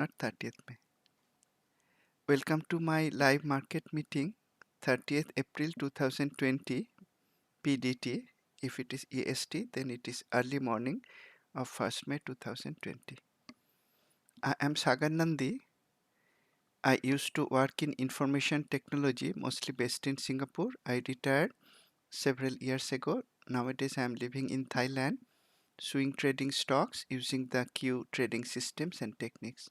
not 30th May. Welcome to my live market meeting, 30th April 2020 PDT. If it is EST, then it is early morning of 1st May 2020. I am Sagar Nandi. I used to work in information technology, mostly based in Singapore. I retired several years ago. Nowadays, I am living in Thailand, swing trading stocks using the Q trading systems and techniques.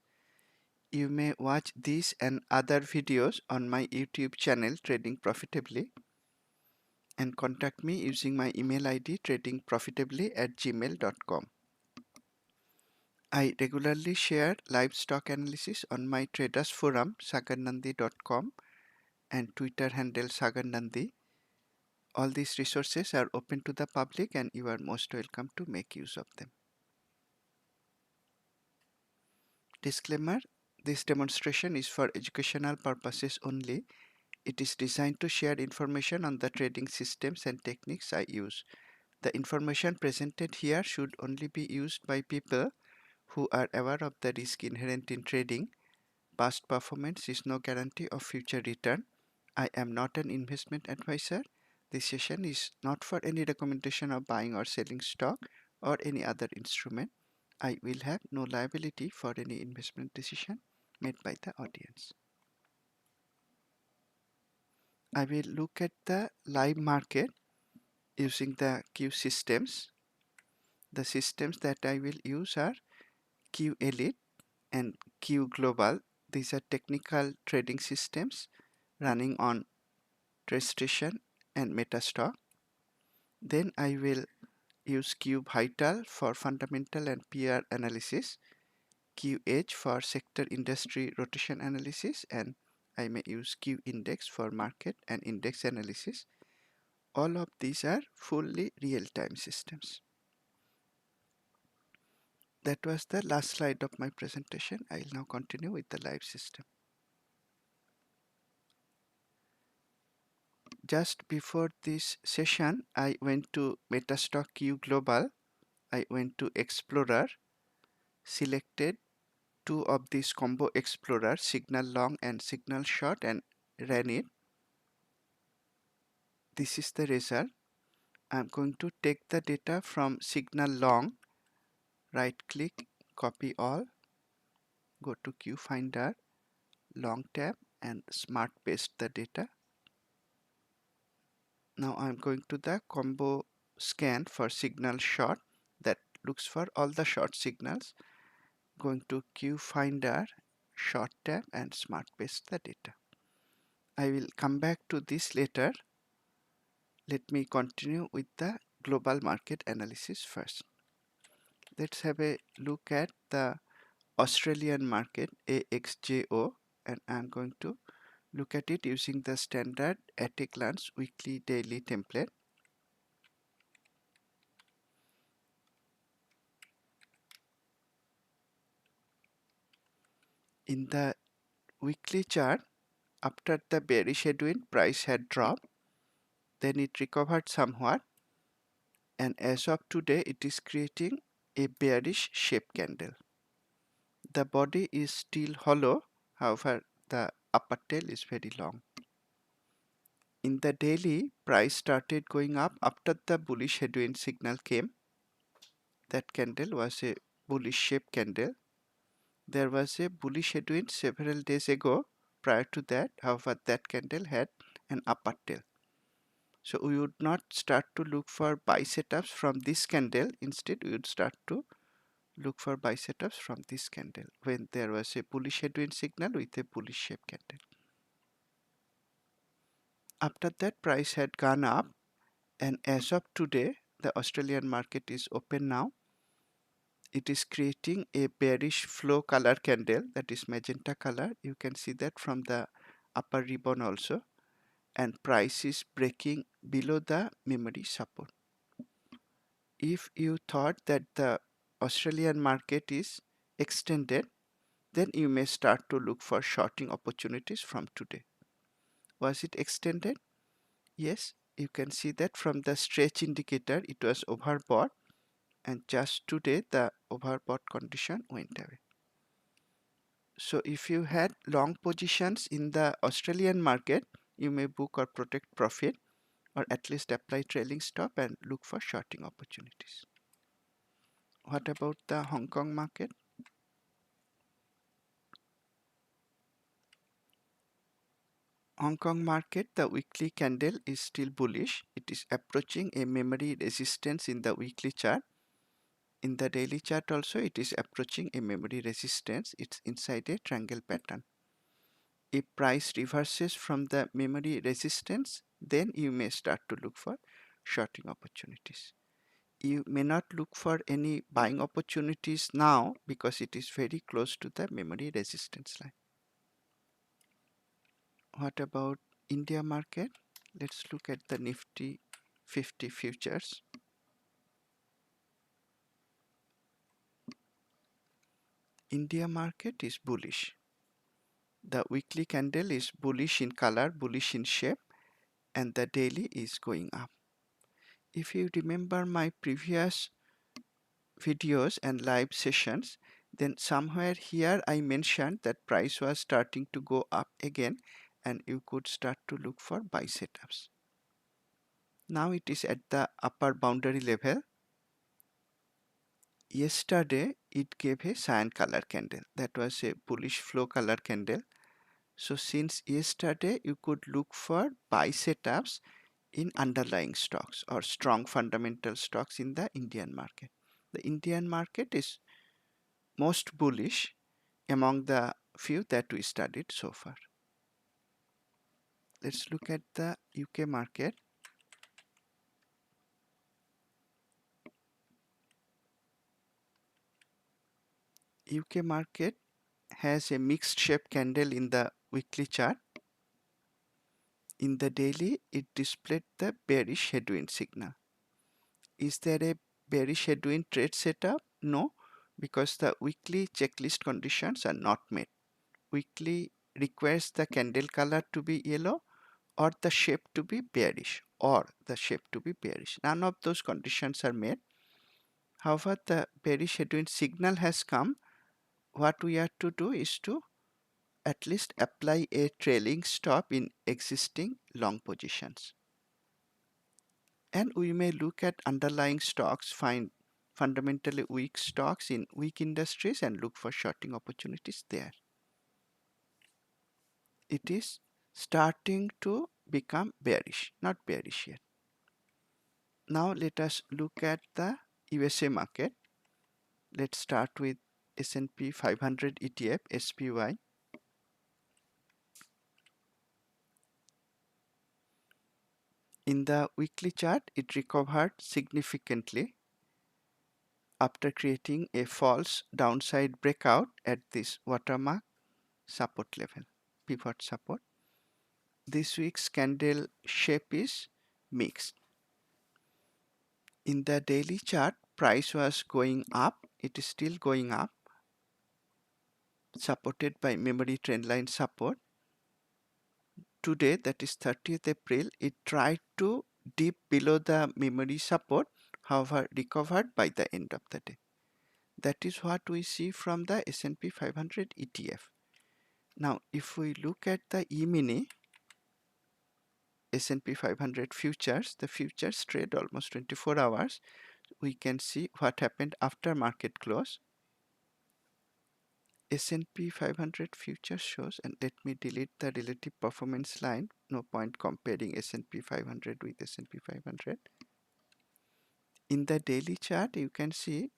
You may watch these and other videos on my YouTube channel Trading Profitably and contact me using my email ID tradingprofitably@gmail.com. I regularly share live stock analysis on my traders forum sagarnandi.com and Twitter handle sagarnandi. All these resources are open to the public and you are most welcome to make use of them. Disclaimer: this demonstration is for educational purposes only. It is designed to share information on the trading systems and techniques I use. The information presented here should only be used by people who are aware of the risk inherent in trading. Past performance is no guarantee of future return. I am not an investment advisor. This session is not for any recommendation of buying or selling stock or any other instrument. I will have no liability for any investment decision made by the audience. I will look at the live market using the Q systems. The systems that I will use are Q Elite and Q Global. These are technical trading systems running on TradeStation and MetaStock. Then I will use Q Vital for fundamental and PR analysis, Q Edge for sector industry rotation analysis, and I may use Q Index for market and index analysis. All of these are fully real-time systems. That was the last slide of my presentation. I will now continue with the live system. Just before this session, I went to Metastock Q Global. I went to Explorer, selected two of these combo Explorer, signal long and signal short, and ran it. This is the result. I'm going to take the data from signal long, right click, copy all, go to Q Finder, long tab, and smart paste the data. Now I'm going to the combo scan for signal short that looks for all the short signals. Going to Q Finder, short tab, and smart paste the data. I will come back to this later. Let me continue with the global market analysis first. Let's have a look at the Australian market AXJO, and I'm going to look at it using the standard at a glance weekly daily template. In the weekly chart, after the bearish headwind, price had dropped, then it recovered somewhat, and as of today it is creating a bearish shape candle. The body is still hollow, however the upper tail is very long. In the daily, price started going up after the bullish headwind signal came. That candle was a bullish shape candle. There was a bullish headwind several days ago. Prior to that, however, that candle had an upper tail. So we would not start to look for buy setups from this candle. Instead, we would start to look for buy setups from this candle when there was a bullish headwind signal with a bullish shape candle. After that, price had gone up, and as of today, the Australian market is open now. It is creating a bearish flow color candle, that is magenta color. You can see that from the upper ribbon also, and price is breaking below the memory support. If you thought that the Australian market is extended, then you may start to look for shorting opportunities from today. Was it extended? Yes, you can see that from the stretch indicator it was overbought, and just today the overbought condition went away. So if you had long positions in the Australian market, you may book or protect profit, or at least apply trailing stop and look for shorting opportunities. What about the Hong Kong market? Hong Kong market, the weekly candle is still bullish. It is approaching a memory resistance in the weekly chart. In the daily chart also, it is approaching a memory resistance. It's inside a triangle pattern. If price reverses from the memory resistance, then you may start to look for shorting opportunities. You may not look for any buying opportunities now because it is very close to the memory resistance line. What about India market? Let's look at the Nifty 50 futures. India market is bullish. The weekly candle is bullish in color, bullish in shape, and the daily is going up. If you remember my previous videos and live sessions, then somewhere here I mentioned that price was starting to go up again and you could start to look for buy setups. Now it is at the upper boundary level. Yesterday it gave a cyan color candle. That was a bullish flow color candle. So since yesterday you could look for buy setups in underlying stocks or strong fundamental stocks in the Indian market. The Indian market is most bullish among the few that we studied so far. Let's look at the UK market. UK market has a mixed shape candle in the weekly chart. In the daily, it displayed the bearish headwind signal. Is there a bearish headwind trade setup? No, because the weekly checklist conditions are not met. Weekly requires the candle color to be yellow or the shape to be bearish None of those conditions are met. However, the bearish headwind signal has come. What we have to do is to at least apply a trailing stop in existing long positions. And we may look at underlying stocks, find fundamentally weak stocks in weak industries and look for shorting opportunities there. It is starting to become bearish, not bearish yet. Now let us look at the USA market. Let's start with S&P 500 ETF, SPY. In the weekly chart, it recovered significantly after creating a false downside breakout at this watermark support level, pivot support. This week's candle shape is mixed. In the daily chart, price was going up. It is still going up, supported by memory trendline support. Today, that is 30th April, it tried to dip below the memory support, however recovered by the end of the day. That is what we see from the S&P 500 ETF. Now, if we look at the E-mini S&P 500 futures, the futures trade almost 24 hours. We can see what happened after market close. S&P 500 futures shows, and let me delete the relative performance line. No point comparing S&P 500 with S&P 500. In the daily chart, you can see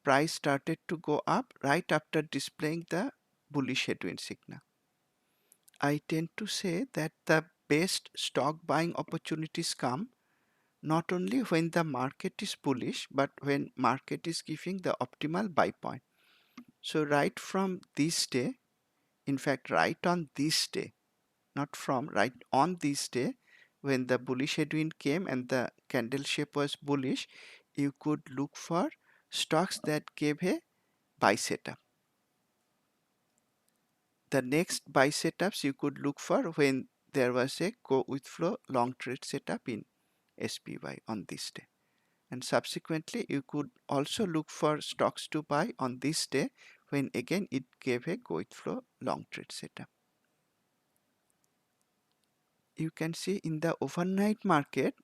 price started to go up right after displaying the bullish headwind signal. I tend to say that the best stock buying opportunities come not only when the market is bullish, but when market is giving the optimal buy point. So right from this day, in fact, right on this day, not from, right on this day, when the bullish headwind came and the candle shape was bullish, you could look for stocks that gave a buy setup. The next buy setups you could look for when there was a go with flow long trade setup in SPY on this day. And subsequently, you could also look for stocks to buy on this day when again it gave a go with flow long trade setup. You can see in the overnight market,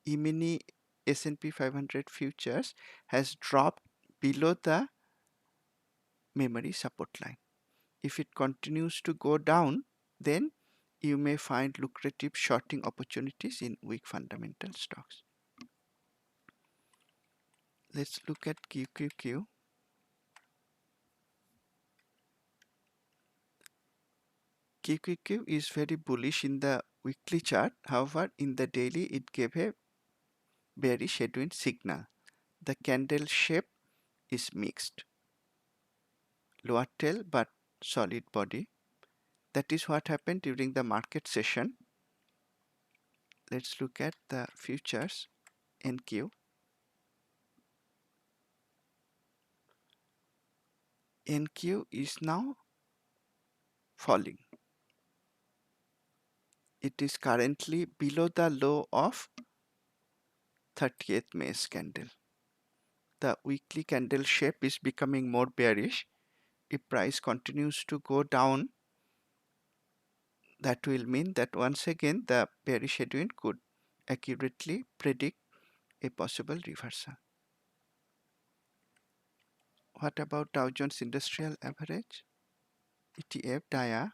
E-mini S&P 500 futures has dropped below the memory support line. If it continues to go down, then you may find lucrative shorting opportunities in weak fundamental stocks. Let's look at QQQ. QQQ is very bullish in the weekly chart. However, in the daily, it gave a bearish headwind signal. The candle shape is mixed. Lower tail but solid body. That is what happened during the market session. Let's look at the futures NQ. NQ is now falling. It is currently below the low of 30th May's candle. The weekly candle shape is becoming more bearish. If price continues to go down, that will mean that once again the bearish headwind could accurately predict a possible reversal. What about Dow Jones Industrial Average? ETF DIA.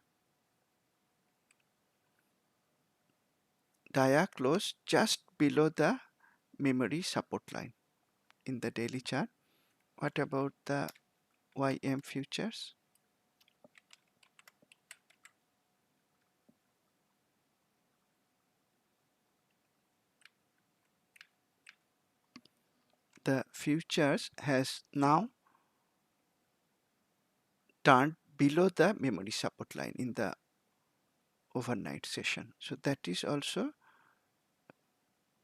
DIA closed just below the memory support line in the daily chart. What about the YM futures? The futures has now turned below the memory support line in the overnight session. So that is also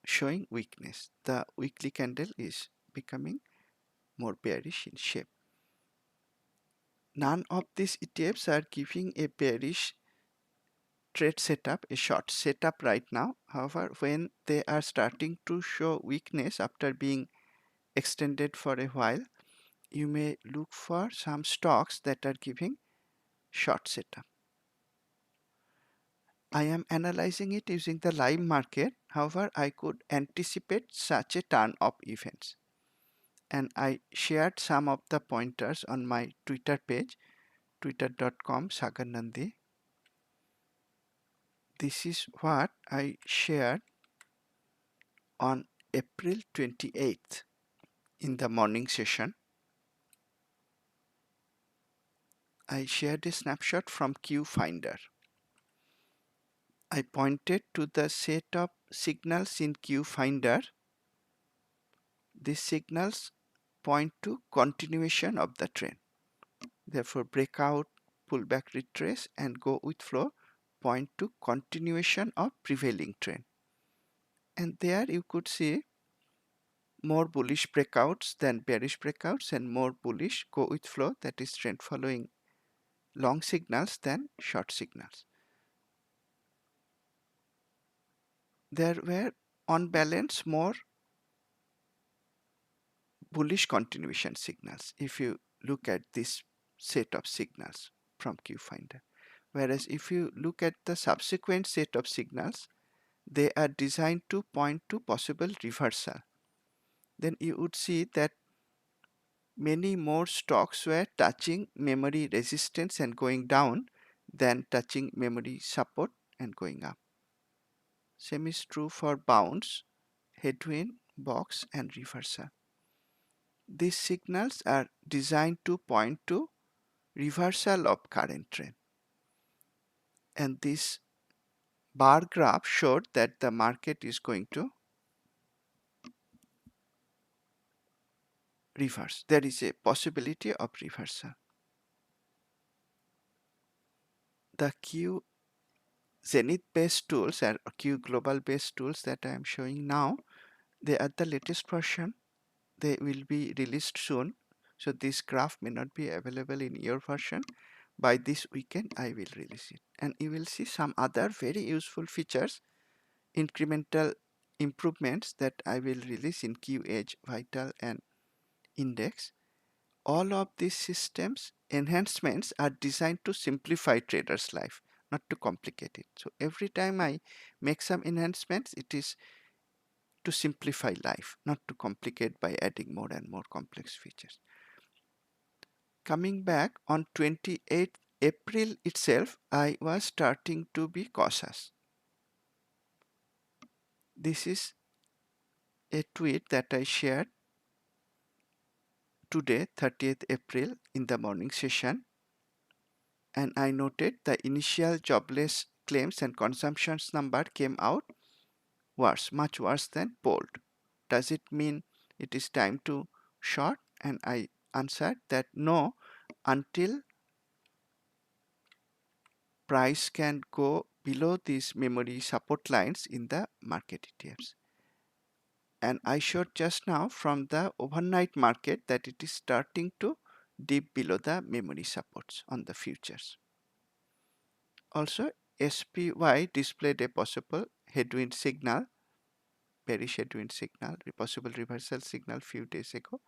showing weakness. The weekly candle is becoming more bearish in shape. None of these ETFs are giving a bearish trade setup, a short setup right now. However, when they are starting to show weakness after being extended for a while, you may look for some stocks that are giving short setup. I am analyzing it using the live market. However, I could anticipate such a turn of events. And I shared some of the pointers on my Twitter page, twitter.com/sagarnandi. This is what I shared on April 28th in the morning session. I shared a snapshot from QFinder. I pointed to the set of signals in QFinder. These signals point to continuation of the trend. Therefore, breakout, pullback, retrace, and go with flow point to continuation of prevailing trend. And there you could see more bullish breakouts than bearish breakouts and more bullish go with flow, that is trend following long signals than short signals. There were on balance more bullish continuation signals if you look at this set of signals from QFinder. Whereas if you look at the subsequent set of signals, they are designed to point to possible reversal. Then you would see that many more stocks were touching memory resistance and going down than touching memory support and going up. Same is true for bounce, headwind, box, and reversal. These signals are designed to point to reversal of current trend. And this bar graph showed that the market is going to reverse. There is a possibility of reversal. The Q Zenith based tools and Q global based tools that I am showing now, they are the latest version. They will be released soon. So this graph may not be available in your version. By this weekend, I will release it. And you will see some other very useful features, incremental improvements that I will release in Q Edge, Vital, and Index. all of these systems enhancements are designed to simplify traders' life, not to complicate it. So every time I make some enhancements, it is to simplify life, not to complicate by adding more and more complex features. Coming back on 28th April itself, I was starting to be cautious. This is a tweet that I shared today, 30th April, in the morning session, and I noted the initial jobless claims and consumptions number came out worse, much worse than polled. Does it mean it is time to short? And I answered that no, until price can go below these memory support lines in the market ETFs. And I showed just now from the overnight market that it is starting to dip below the memory supports on the futures. Also, SPY displayed a possible headwind signal, bearish headwind signal, a possible reversal signal few days ago,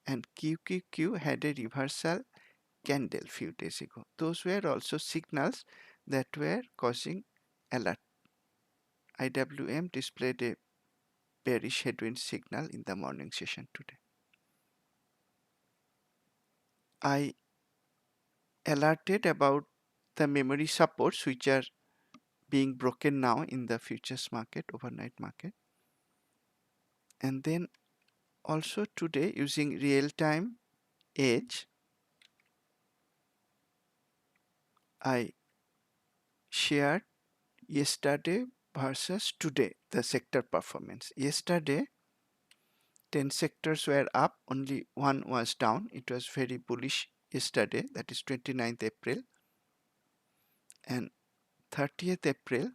and QQQ had a reversal candle few days ago. Those were also signals that were causing alert. IWM displayed a bearish headwind signal in the morning session today. I alerted about the memory supports which are being broken now in the futures market, overnight market. And then also today using real-time edge, I shared yesterday versus today the sector performance. Yesterday 10 sectors were up, only one was down. It was very bullish yesterday, that is 29th April. And 30th April,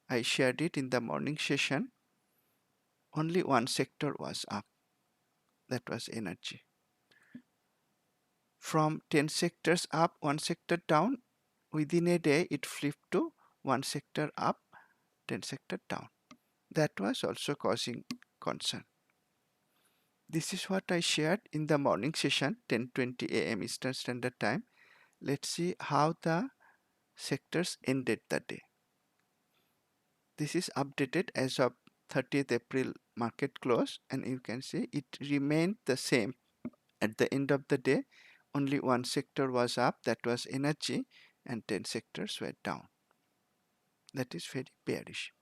I shared it in the morning session. Only one sector was up, that was energy. From 10 sectors up, one sector down, within a day it flipped to one sector up, 10 sector down. That was also causing concern. This is what I shared in the morning session, 10:20 a.m. Eastern Standard Time. Let's see how the sectors ended the day. This is updated as of 30th April market close, and you can see it remained the same at the end of the day. Only one sector was up, that was energy, and 10 sectors were down. That is very bearish.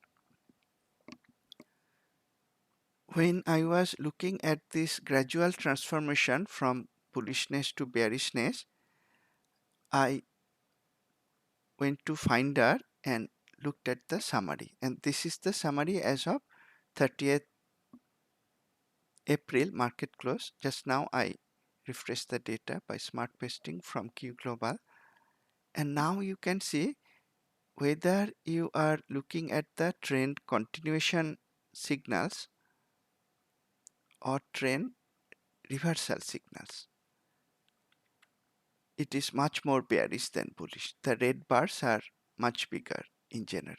When I was looking at this gradual transformation from bullishness to bearishness, I went to Finder and looked at the summary, and this is the summary as of 30th April market close. Just now I refreshed the data by smart pasting from Q Global, and now you can see whether you are looking at the trend continuation signals or trend reversal signals. It is much more bearish than bullish. The red bars are much bigger in general.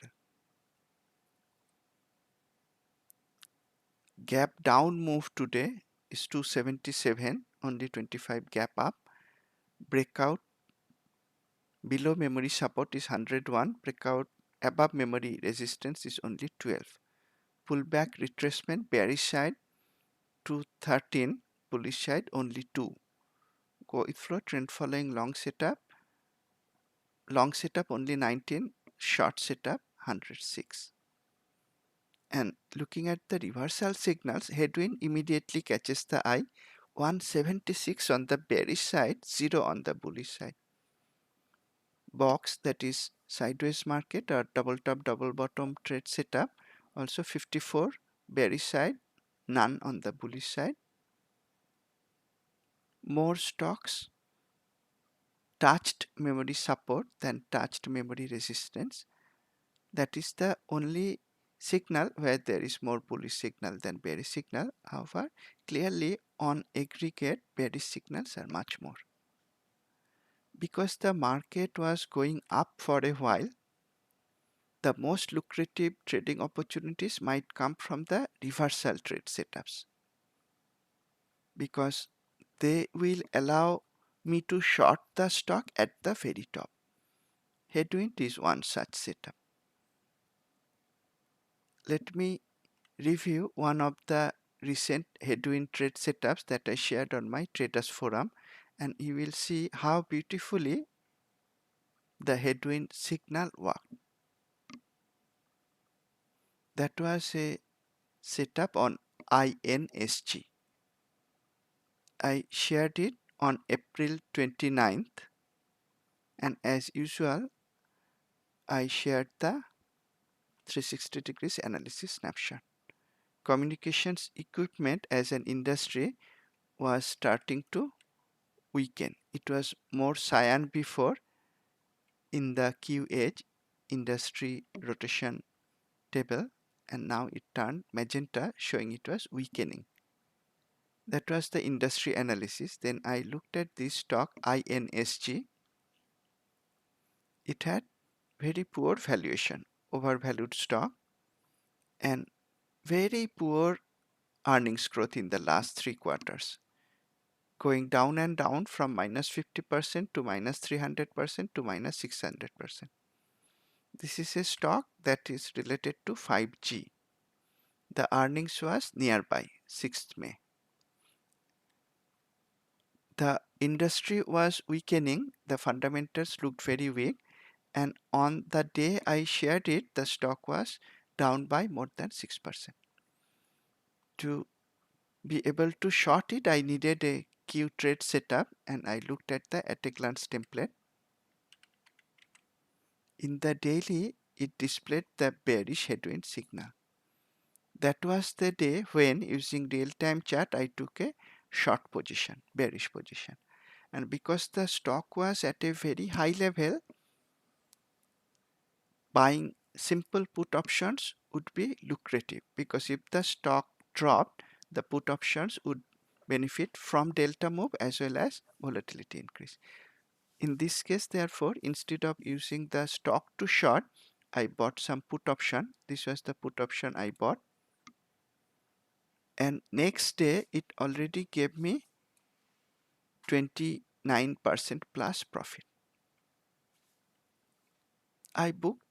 Gap down move today is 277, only 25 gap up. Breakout below memory support is 101. Breakout above memory resistance is only 12. Pullback retracement bearish side 213, bullish side only 2. Go with flow trend following long setup only 19, short setup 106. And looking at the reversal signals, headwind immediately catches the eye. 176 on the bearish side, 0 on the bullish side. Box, that is sideways market or double top double bottom trade setup, also 54 bearish side, none on the bullish side. More stocks touched memory support than touched memory resistance. That is the only signal where there is more bullish signal than bearish signal. However, clearly on aggregate bearish signals are much more. Because the market was going up for a while, the most lucrative trading opportunities might come from the reversal trade setups, because they will allow me to short the stock at the very top. Headwind is one such setup. Let me review one of the recent headwind trade setups that I shared on my traders forum, and you will see how beautifully the headwind signal worked. That was a setup on INSG. I shared it on April 29th, and as usual I shared the 360 degrees analysis snapshot. Communications equipment as an industry was starting to weaken. It was more cyan before in the Q edge industry rotation table, and now it turned magenta, showing it was weakening. That was the industry analysis. Then I looked at this stock INSG. It had very poor valuation, overvalued stock, and very poor earnings growth in the last 3 quarters, going down and down from minus 50% to minus 300% to minus 600%. This is a stock that is related to 5G. The earnings was nearby, 6th May. The industry was weakening, the fundamentals looked very weak, and on the day I shared it, the stock was down by more than 6%. To be able to short it, I needed a Q trade setup, and I looked at the at a glance template. In the daily, it displayed the bearish headwind signal. That was the day when, using real-time chart, I took a short position, bearish position. And because the stock was at a very high level, buying simple put options would be lucrative, because if the stock dropped, the put options would benefit from delta move as well as volatility increase. In this case, therefore, instead of using the stock to short, I bought some put option. This was the put option I bought. And next day, it already gave me 29% plus profit. I booked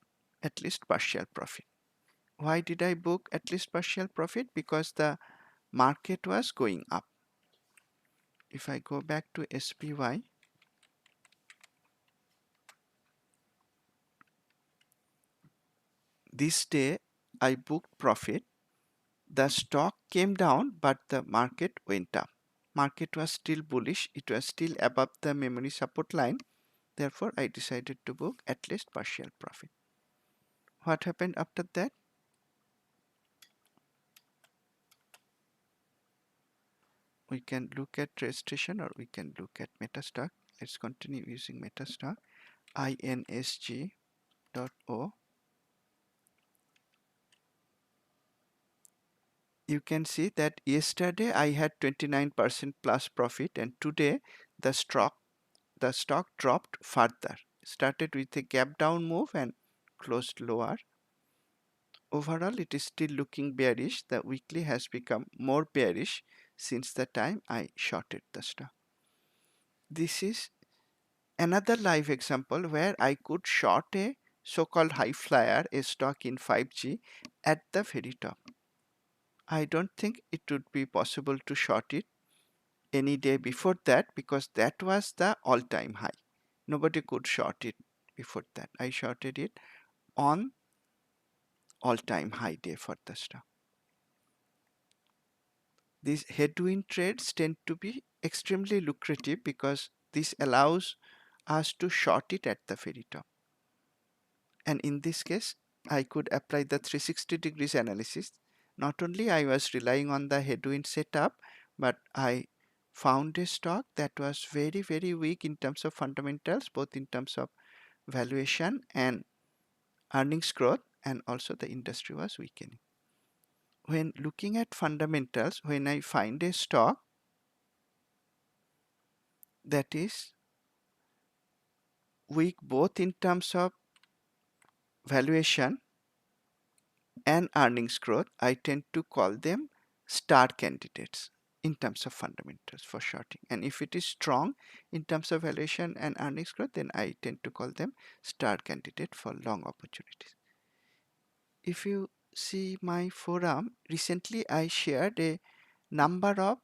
at least partial profit. Why did I book at least partial profit? Because the market was going up. If I go back to SPY, this day I booked profit. The stock came down, but the market went up. Market was still bullish. It was still above the memory support line. Therefore, I decided to book at least partial profit. What happened after that? We can look at registration, or we can look at MetaStock. Let's continue using MetaStock. INSG.O. You can see that yesterday I had 29% plus profit, and today the stock dropped further. Started with a gap down move and closed lower. Overall, it is still looking bearish. The weekly has become more bearish since the time I shorted the stock. This is another live example where I could short a so-called high flyer, a stock in 5G, at the very top. I don't think it would be possible to short it any day before that, because that was the all-time high. Nobody could short it before that. I shorted it on all-time high day for the stock. These headwind trades tend to be extremely lucrative because this allows us to short it at the very top. And in this case, I could apply the 360 degrees analysis. Not only I was relying on the headwind setup, but I found a stock that was very, very weak in terms of fundamentals, both in terms of valuation and earnings growth, and also the industry was weakening. When looking at fundamentals, when I find a stock that is weak both in terms of valuation and earnings growth, I tend to call them star candidates. in terms of fundamentals for shorting. And if it is strong in terms of valuation and earnings growth, then I tend to call them star candidate for long opportunities. If you see my forum, recently I shared a number of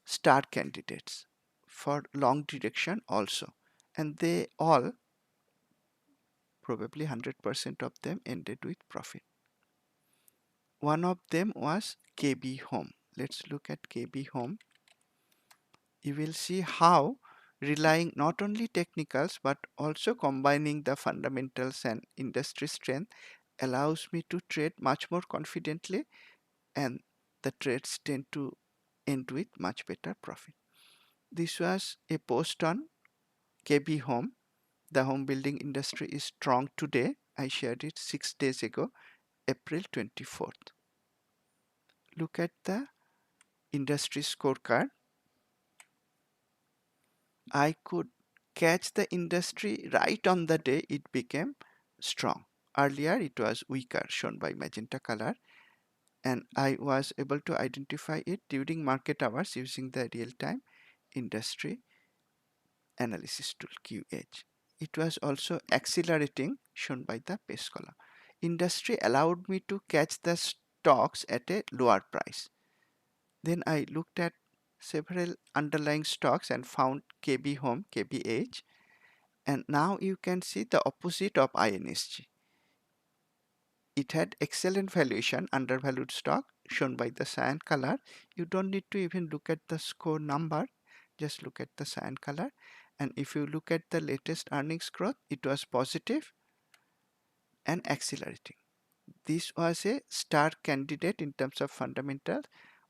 star candidates for long direction also, and they all, probably 100% of them, ended with profit. One of them was KB Home. Let's look at KB Home. You will see how relying not only technicals but also combining the fundamentals and industry strength allows me to trade much more confidently, and the trades tend to end with much better profit. This was a post on KB Home. The home building industry is strong today. I shared it 6 days ago, April 24th. Look at the industry scorecard. I could catch the industry right on the day it became strong. Earlier it was weaker, shown by magenta color, and I was able to identify it during market hours using the real-time industry analysis tool QH. It was also accelerating, shown by the pace column. Industry allowed me to catch the stocks at a lower price. Then I looked at several underlying stocks and found KB Home, KBH, and now you can see the opposite of INSG. It had excellent valuation, undervalued stock, shown by the cyan color. You don't need to even look at the score number, just look at the cyan color. And if you look at the latest earnings growth, it was positive and accelerating. This was a star candidate in terms of fundamentals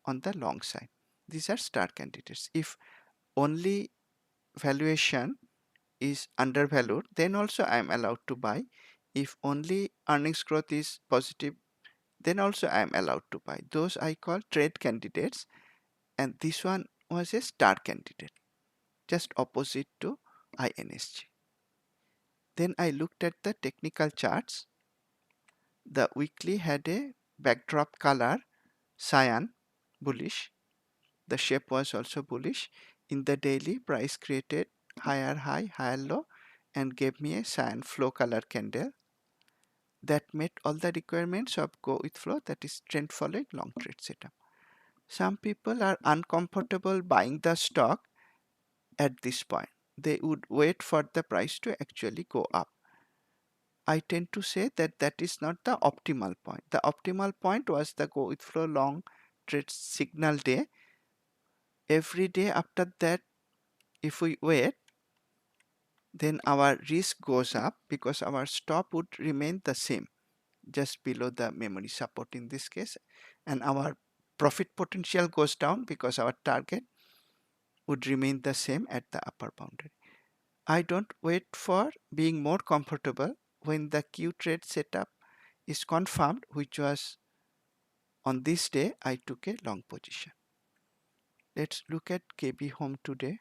on the long side. These are star candidates. If only valuation is undervalued, then also I am allowed to buy. If only earnings growth is positive, then also I am allowed to buy. Those I call trade candidates, and this one was a star candidate, just opposite to INSG. Then I looked at the technical charts. The weekly had a backdrop color cyan, bullish. The shape was also bullish. In the daily, price created higher high, higher low, and gave me a cyan flow color candle that met all the requirements of go with flow, that is trend following long trade setup. Some people are uncomfortable buying the stock at this point. They would wait for the price to actually go up. I tend to say that that is not the optimal point. The optimal point was the go with flow long trade signal day. Every day after that, if we wait, then our risk goes up because our stop would remain the same, just below the memory support in this case, and our profit potential goes down because our target would remain the same at the upper boundary. I don't wait for being more comfortable. When the Q trade setup is confirmed, which was on this day, I took a long position. Let's look at KB Home today,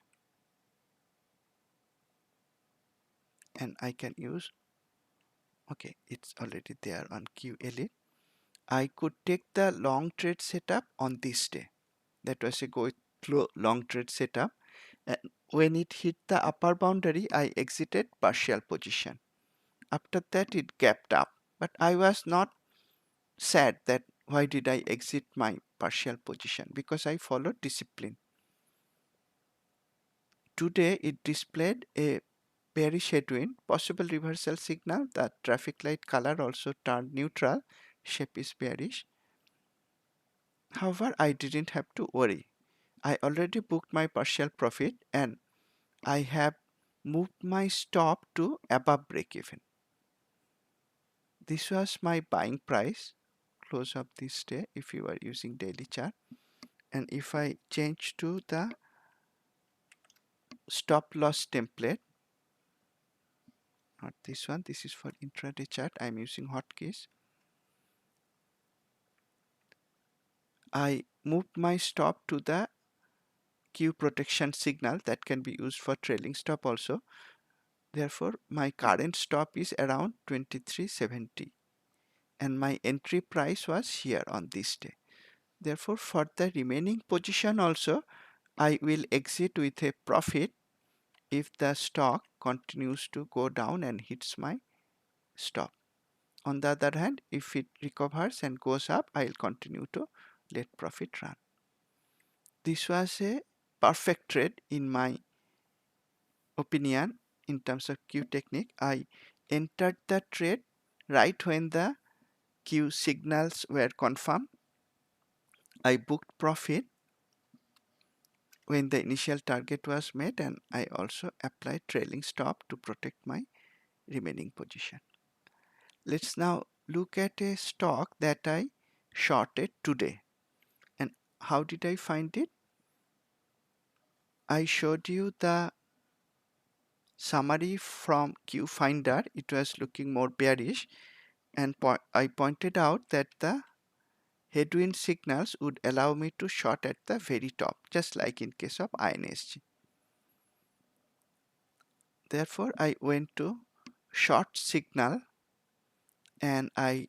and I can use, okay, it's already there on Q Elite. I could take the long trade setup on this day. That was a go flow long trade setup. And when it hit the upper boundary, I exited partial position. After that, it gapped up. But I was not sad that why did I exit my partial position, because I followed discipline. Today, it displayed a bearish headwind, possible reversal signal. The traffic light color also turned neutral. Shape is bearish. However, I didn't have to worry. I already booked my partial profit and I have moved my stop to above break even. This was my buying price, close of this day if you are using daily chart. And if I change to the stop loss template, not this one, this is for intraday chart, I'm using hotkeys. I moved my stop to the Q protection signal that can be used for trailing stop also. Therefore, my current stop is around 2370 and my entry price was here on this day. Therefore, for the remaining position also, I will exit with a profit if the stock continues to go down and hits my stop. On the other hand, if it recovers and goes up, I'll continue to let profit run. This was a perfect trade in my opinion in terms of Q technique. I entered the trade right when the Q signals were confirmed. I booked profit when the initial target was met, and I also applied trailing stop to protect my remaining position. Let's now look at a stock that I shorted today. And how did I find it? I showed you the summary from Q Finder. It was looking more bearish, and I pointed out that the headwind signals would allow me to short at the very top, just like in case of INSG. Therefore, I went to short signal and I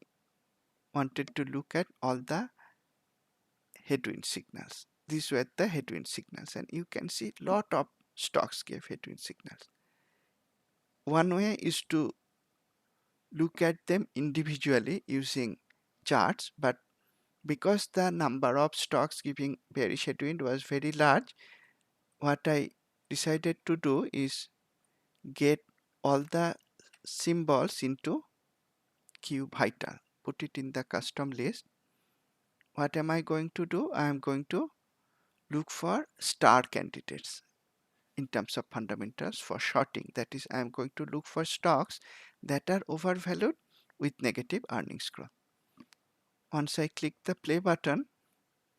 wanted to look at all the headwind signals. These were the headwind signals, and you can see lot of stocks gave headwind signals. One way is to look at them individually using charts, but because the number of stocks giving bearish headwind was very large, what I decided to do is get all the symbols into Q Vital, put it in the custom list. What am I going to do? I am going to look for star candidates in terms of fundamentals for shorting. That is, I am going to look for stocks that are overvalued with negative earnings growth. Once I click the play button,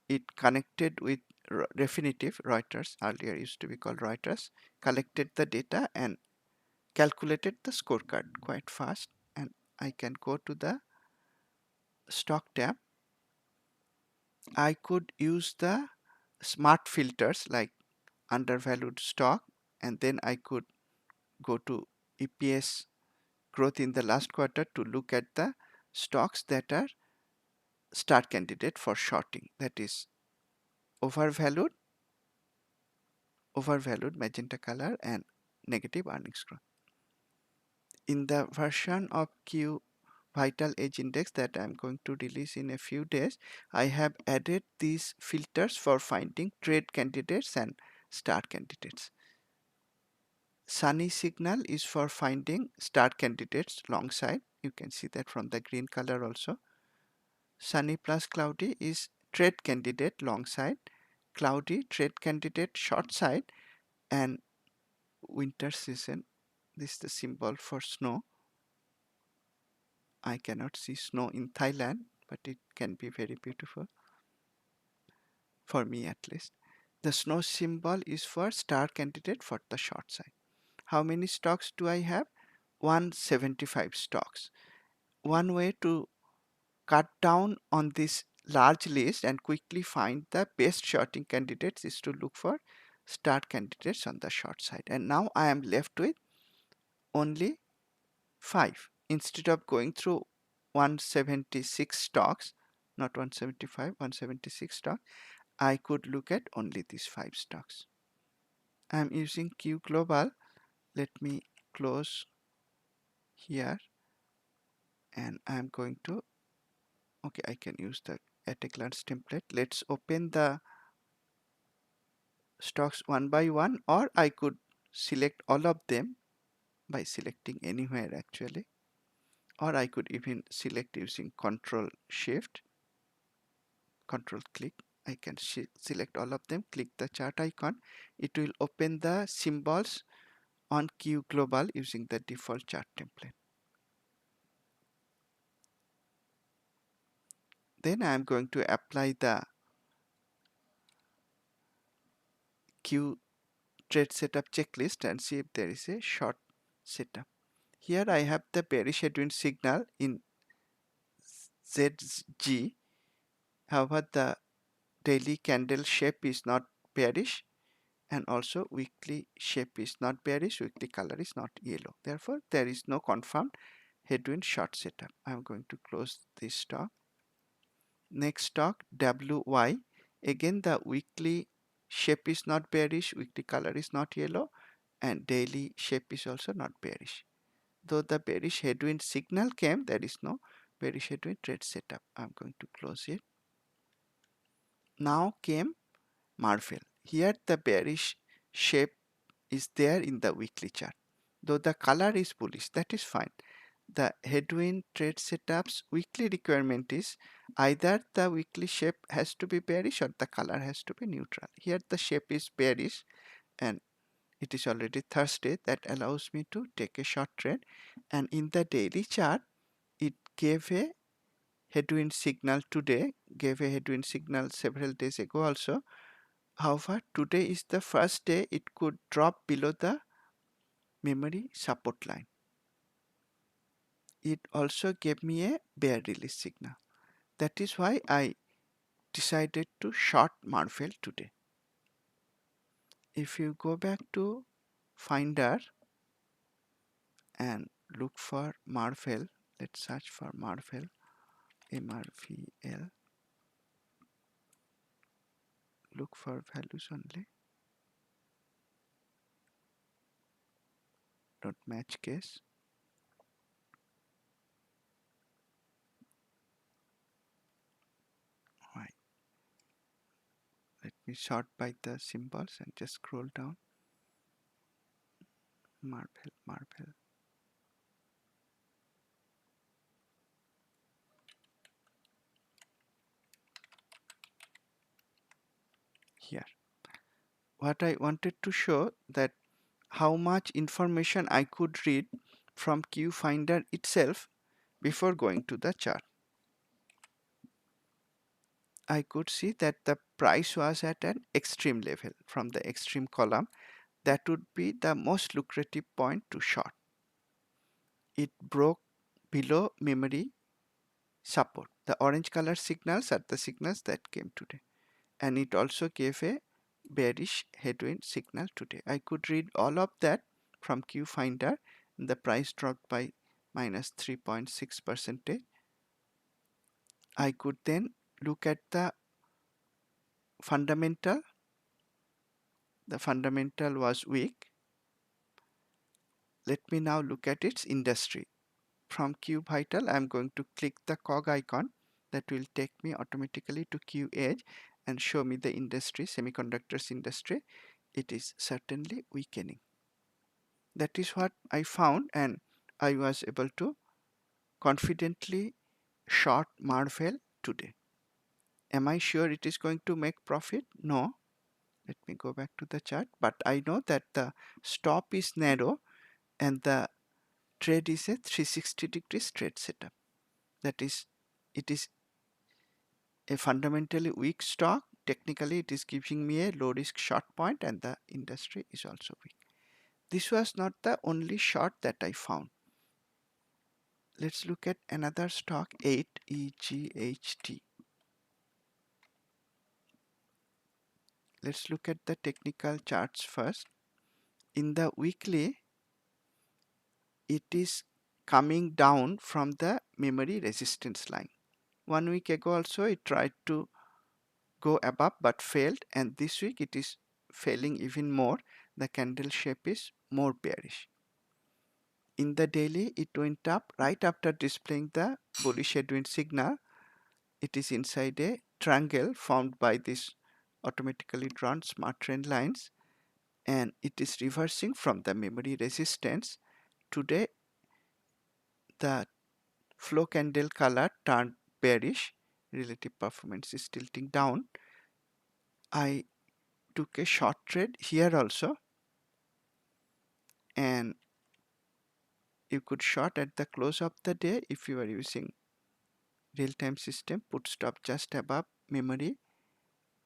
it connected with Refinitiv, Reuters, earlier used to be called Reuters, collected the data and calculated the scorecard quite fast, and I can go to the stock tab. I could use the smart filters like undervalued stock, and then I could go to EPS growth in the last quarter to look at the stocks that are star candidate for shorting, that is overvalued magenta color and negative earnings growth. In the version of Q Vital Edge Index that I'm going to release in a few days, I have added these filters for finding trade candidates and star candidates. Sunny signal is for finding star candidates long side. You can see that from the green color also. Sunny plus cloudy is trade candidate long side, cloudy trade candidate short side, and winter season, this is the symbol for snow. I cannot see snow in Thailand, but it can be very beautiful, for me at least. The snow symbol is for star candidate for the short side. How many stocks do I have? 175 stocks. One way to cut down on this large list and quickly find the best shorting candidates is to look for star candidates on the short side. And now I am left with only 5. Instead of going through 176 stocks, not 175, 176 stocks, I could look at only these 5 stocks. I am using Q Global. Let me close here, and I am going to, okay, I can use the at a glance template. Let's open the stocks one by one, or I could select all of them by selecting anywhere actually, or I could even select using Control Shift, Control click. I can select all of them, click the chart icon. It will open the symbols on Q Global using the default chart template. Then I am going to apply the Q trade setup checklist and see if there is a short setup. Here I have the bearish headwind signal in ZG. However, the daily candle shape is not bearish, and also weekly shape is not bearish, weekly color is not yellow. Therefore, there is no confirmed headwind short setup. I am going to close this stock. Next stock WY. Again the weekly shape is not bearish, weekly color is not yellow, and daily shape is also not bearish. Though the bearish headwind signal came, there is no bearish headwind trade setup. I'm going to close it. Now came Marvel. Here the bearish shape is there in the weekly chart. Though the color is bullish, that is fine. The headwind trade setups weekly requirement is either the weekly shape has to be bearish or the color has to be neutral. Here the shape is bearish and it is already Thursday. That allows me to take a short trade, and in the daily chart it gave a headwind signal today, gave a headwind signal several days ago also. However, today is the first day it could drop below the memory support line. It also gave me a bear release signal. That is why I decided to short Marvel today. If you go back to Finder and look for Marvel, let's search for Marvel, MRVL, look for values only, not match case. Right. Let me sort by the symbols and just scroll down. Marvel. Here. What I wanted to show that how much information I could read from Q Finder itself before going to the chart. I could see that the price was at an extreme level. From the extreme column, that would be the most lucrative point to short. It broke below memory support. The orange color signals are the signals that came today, and it also gave a bearish headwind signal today. I could read all of that from Q Finder. The price dropped by minus 3.6%. I could then look at the fundamental. The fundamental was weak. Let me now look at its industry. From Q Vital, I'm going to click the cog icon. That will take me automatically to Q Edge and show me the industry, semiconductors industry. It is certainly weakening. That is what I found, and I was able to confidently short Marvel today. Am I sure it is going to make profit? No. Let me go back to the chart, but I know that the stop is narrow and the trade is a 360 degrees trade setup. That is, it is a fundamentally weak stock. Technically, it is giving me a low risk short point, and the industry is also weak. This was not the only short that I found. Let's look at another stock, 8EGHT. Let's look at the technical charts first. In the weekly, it is coming down from the memory resistance line. 1 week ago also it tried to go above but failed, and this week it is failing even more. The candle shape is more bearish. In the daily, it went up right after displaying the bullish headwind signal. It is inside a triangle formed by this automatically drawn smart trend lines, and it is reversing from the memory resistance. Today the flow candle color turned bearish, relative performance is tilting down. I took a short trade here also, and you could short at the close of the day if you are using real-time system. Put stop just above memory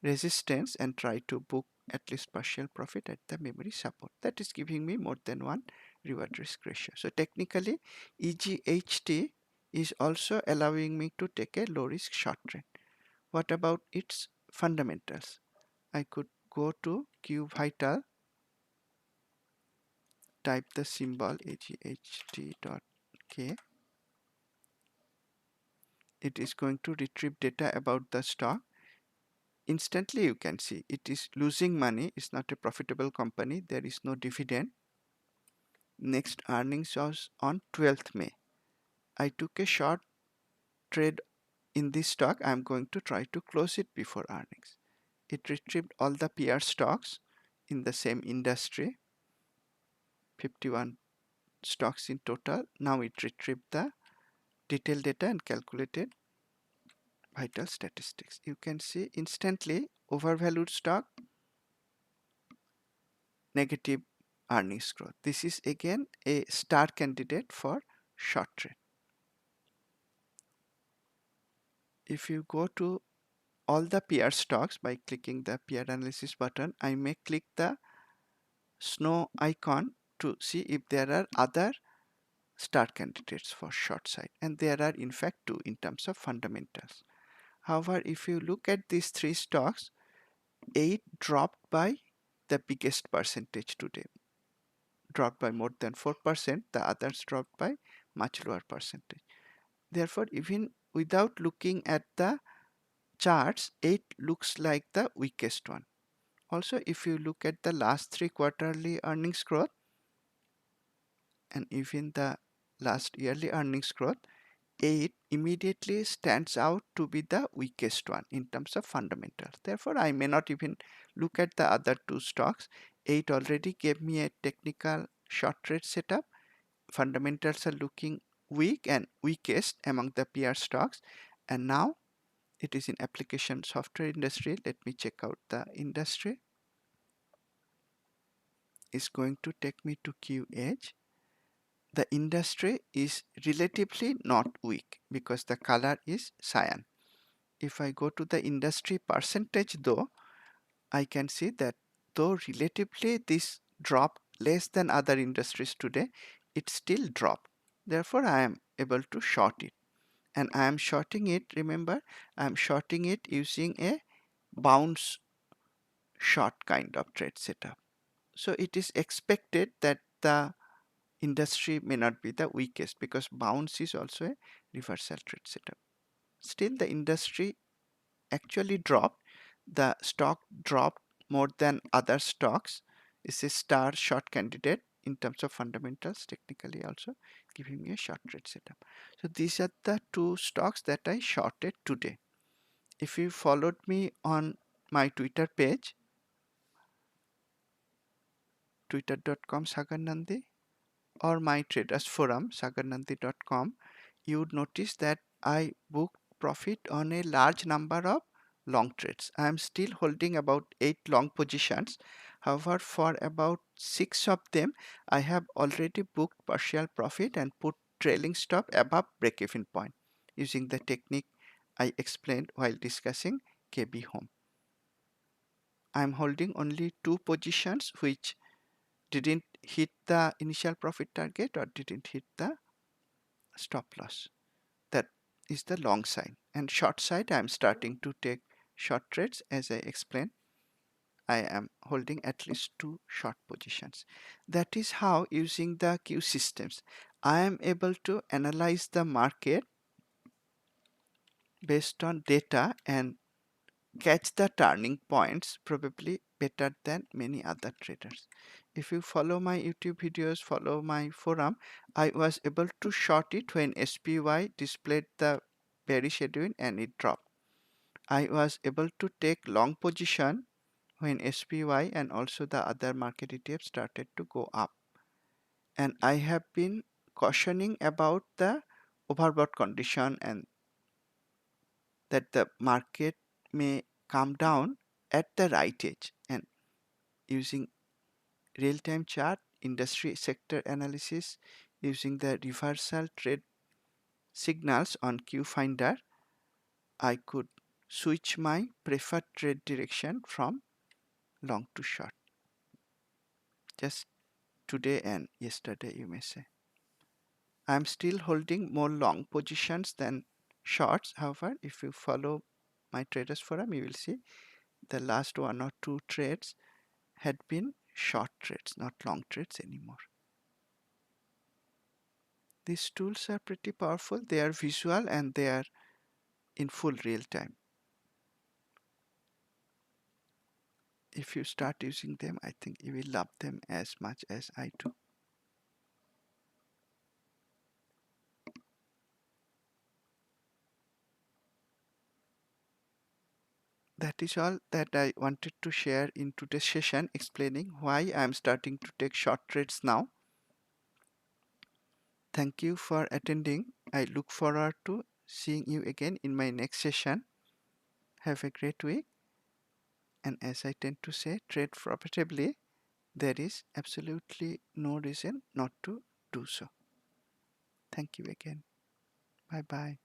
resistance and try to book at least partial profit at the memory support. That is giving me more than one reward risk ratio. So technically EGHT is also allowing me to take a low risk short trade. What about its fundamentals? I could go to Q Vital, type the symbol AGHT.K, it is going to retrieve data about the stock. Instantly you can see it is losing money. It's not a profitable company. There is no dividend. Next earnings was on 12th May. I took a short trade in this stock. I'm going to try to close it before earnings. It retrieved all the peer stocks in the same industry, 51 stocks in total. Now it retrieved the detailed data and calculated vital statistics. You can see instantly overvalued stock, negative earnings growth. This is again a star candidate for short trade. If you go to all the peer stocks by clicking the peer analysis button, I may click the snow icon to see if there are other star candidates for short side, and there are in fact two in terms of fundamentals. However, if you look at these three stocks, 8 dropped by the biggest percentage today, dropped by more than 4%. The others dropped by much lower percentage. Therefore, even without looking at the charts, 8 looks like the weakest one. Also, if you look at the last 3 quarterly earnings growth and even the last yearly earnings growth, 8 immediately stands out to be the weakest one in terms of fundamentals. Therefore, I may not even look at the other two stocks. 8 already gave me a technical short trade setup. Fundamentals are looking weak and weakest among the peer stocks. And now it is in application software industry. Let me check out the industry. It's going to take me to QH. The industry is relatively not weak because the color is cyan. If I go to the industry percentage though, I can see that though relatively this dropped less than other industries today, it still dropped. Therefore, I am able to short it. And I am shorting it, remember, I am shorting it using a bounce short kind of trade setup. So it is expected that the industry may not be the weakest because bounce is also a reversal trade setup. Still, the industry actually dropped. The stock dropped more than other stocks. It's a star short candidate in terms of fundamentals, technically also giving me a short trade setup. So these are the two stocks that I shorted today. If you followed me on my Twitter page, twitter.com Sagarnandi, or my traders forum sagarnandi.com, you would notice that I booked profit on a large number of long trades. I am still holding about 8 long positions. However, for about 6 of them, I have already booked partial profit and put trailing stop above break-even point using the technique I explained while discussing KB Home. I am holding only 2 positions which didn't hit the initial profit target or didn't hit the stop loss. That is the long side. And short side, I am starting to take short trades. As I explained, I am holding at least 2 short positions. That is how, using the Q systems, I am able to analyze the market based on data and catch the turning points probably better than many other traders. If you follow my YouTube videos, follow my forum, I was able to short it when SPY displayed the bearish headwind and it dropped. I was able to take long position when SPY and also the other market ETF started to go up. And I have been cautioning about the overbought condition and that the market may come down at the right edge, and using real-time chart, industry sector analysis, using the reversal trade signals on QFinder, I could switch my preferred trade direction from long to short. Just today and yesterday, you may say. I'm still holding more long positions than shorts. However, if you follow my traders forum, you will see the last 1 or 2 trades had been short trades, not long trades anymore. These tools are pretty powerful. They are visual and they are in full real time. If you start using them, I think you will love them as much as I do. That is all that I wanted to share in today's session, explaining why I am starting to take short trades now. Thank you for attending. I look forward to seeing you again in my next session. Have a great week. And as I tend to say, trade profitably. There is absolutely no reason not to do so. Thank you again. Bye bye.